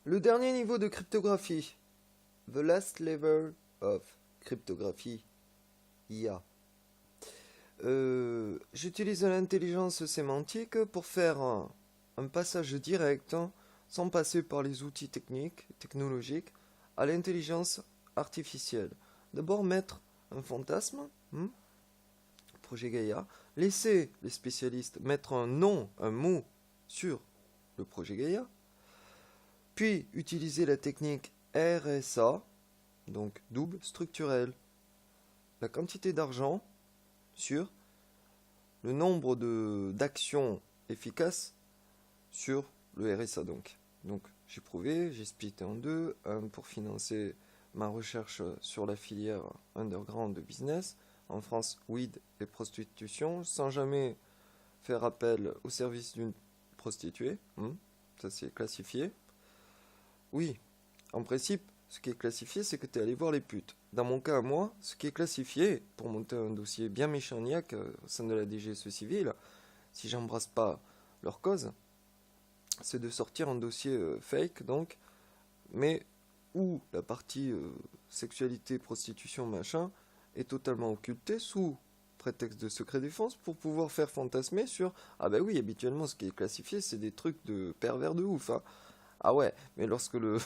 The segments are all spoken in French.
Le dernier niveau de cryptographie. The last level of cryptography. IA. J'utilise l'intelligence sémantique pour faire un passage direct, sans passer par les outils technologiques, à l'intelligence artificielle. D'abord mettre un fantasme, projet Gaïa, laisser les spécialistes mettre un nom, un mot sur le projet Gaïa, puis utiliser la technique RSA, donc double structurel, la quantité d'argent sur le nombre d'actions efficaces sur le RSA donc. Donc j'ai prouvé, j'ai splitté en deux, un pour financer ma recherche sur la filière underground de business, en France weed et prostitution, sans jamais faire appel au service d'une prostituée, ça c'est classifié. Oui, en principe, ce qui est classifié, c'est que tu es allé voir les putes. Dans mon cas, moi, ce qui est classifié, pour monter un dossier bien méchaniaque au sein de la DGSE civile, si j'embrasse pas leur cause, c'est de sortir un dossier fake, donc, mais où la partie sexualité, prostitution, machin, est totalement occultée sous prétexte de secret défense pour pouvoir faire fantasmer sur « Ah ben oui, habituellement, ce qui est classifié, c'est des trucs de pervers de ouf, hein. » Ah ouais, mais lorsque le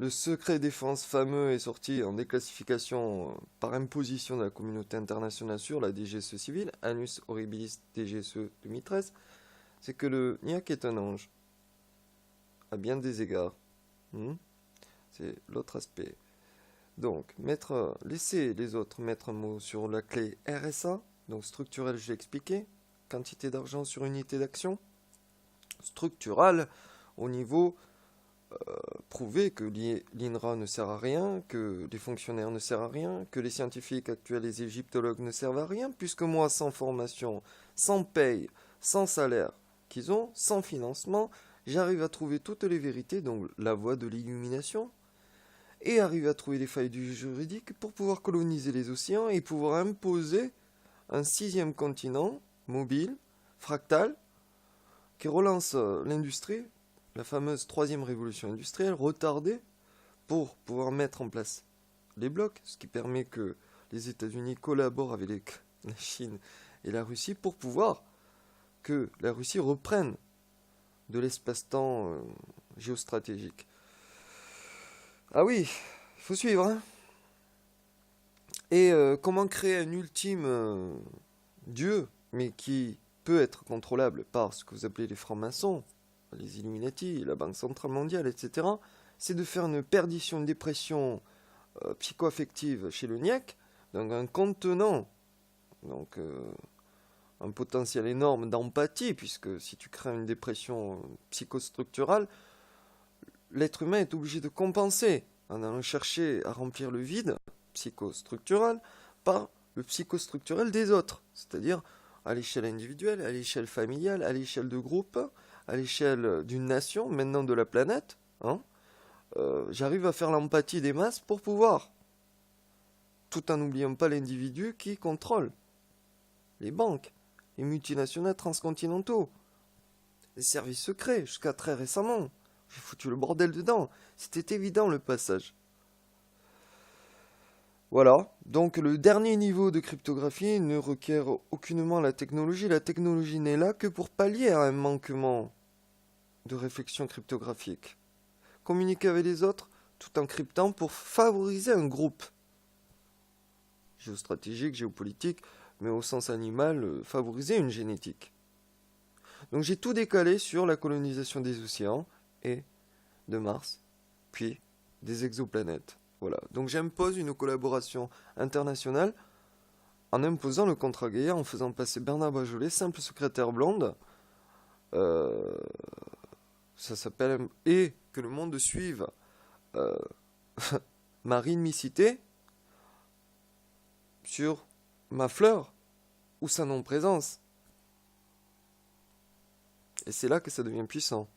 secret défense fameux est sorti en déclassification par imposition de la communauté internationale sur la DGSE civile, Annus Horribilis DGSE 2013, c'est que le NIAC est un ange, à bien des égards. C'est l'autre aspect. Donc, laisser les autres mettre un mot sur la clé RSA, donc structurel, je l'ai expliqué, quantité d'argent sur unité d'action, structural au niveau prouver que l'INRA ne sert à rien, que les fonctionnaires ne servent à rien, que les scientifiques actuels, les égyptologues ne servent à rien, puisque moi, sans formation, sans paye, sans salaire qu'ils ont, sans financement, j'arrive à trouver toutes les vérités, donc la voie de l'illumination, et arrive à trouver les failles du juridique pour pouvoir coloniser les océans et pouvoir imposer un 6e continent mobile, fractal, qui relance l'industrie, la fameuse 3e révolution industrielle, retardée pour pouvoir mettre en place les blocs, ce qui permet que les États-Unis collaborent avec la Chine et la Russie pour pouvoir que la Russie reprenne de l'espace-temps géostratégique. Ah oui, il faut suivre, hein. Et comment créer un ultime Dieu, mais qui peut être contrôlable par ce que vous appelez les francs-maçons, les Illuminati, la Banque Centrale Mondiale, etc., c'est de faire une perdition, une dépression psycho-affective chez le NIAC, donc un contenant, donc un potentiel énorme d'empathie, puisque si tu crées une dépression psychostructurale, l'être humain est obligé de compenser en allant chercher à remplir le vide psychostructural par le psychostructurel des autres, c'est-à-dire à l'échelle individuelle, à l'échelle familiale, à l'échelle de groupe, à l'échelle d'une nation, maintenant de la planète, j'arrive à faire l'empathie des masses pour pouvoir, tout en n'oubliant pas l'individu qui contrôle les banques, les multinationales transcontinentaux, les services secrets, jusqu'à très récemment. J'ai foutu le bordel dedans. C'était évident le passage. Voilà, donc le dernier niveau de cryptographie ne requiert aucunement la technologie. La technologie n'est là que pour pallier à un manquement de réflexion cryptographique. Communiquer avec les autres tout en cryptant pour favoriser un groupe géostratégique, géopolitique, mais au sens animal, favoriser une génétique. Donc j'ai tout décalé sur la colonisation des océans et de Mars, puis des exoplanètes. Voilà. Donc j'impose une collaboration internationale en imposant le contrat Gaïa, en faisant passer Bernard Bajolet, simple secrétaire blonde. Ça s'appelle... Et que le monde suive Marine Micité sur ma fleur ou sa non-présence. Et c'est là que ça devient puissant.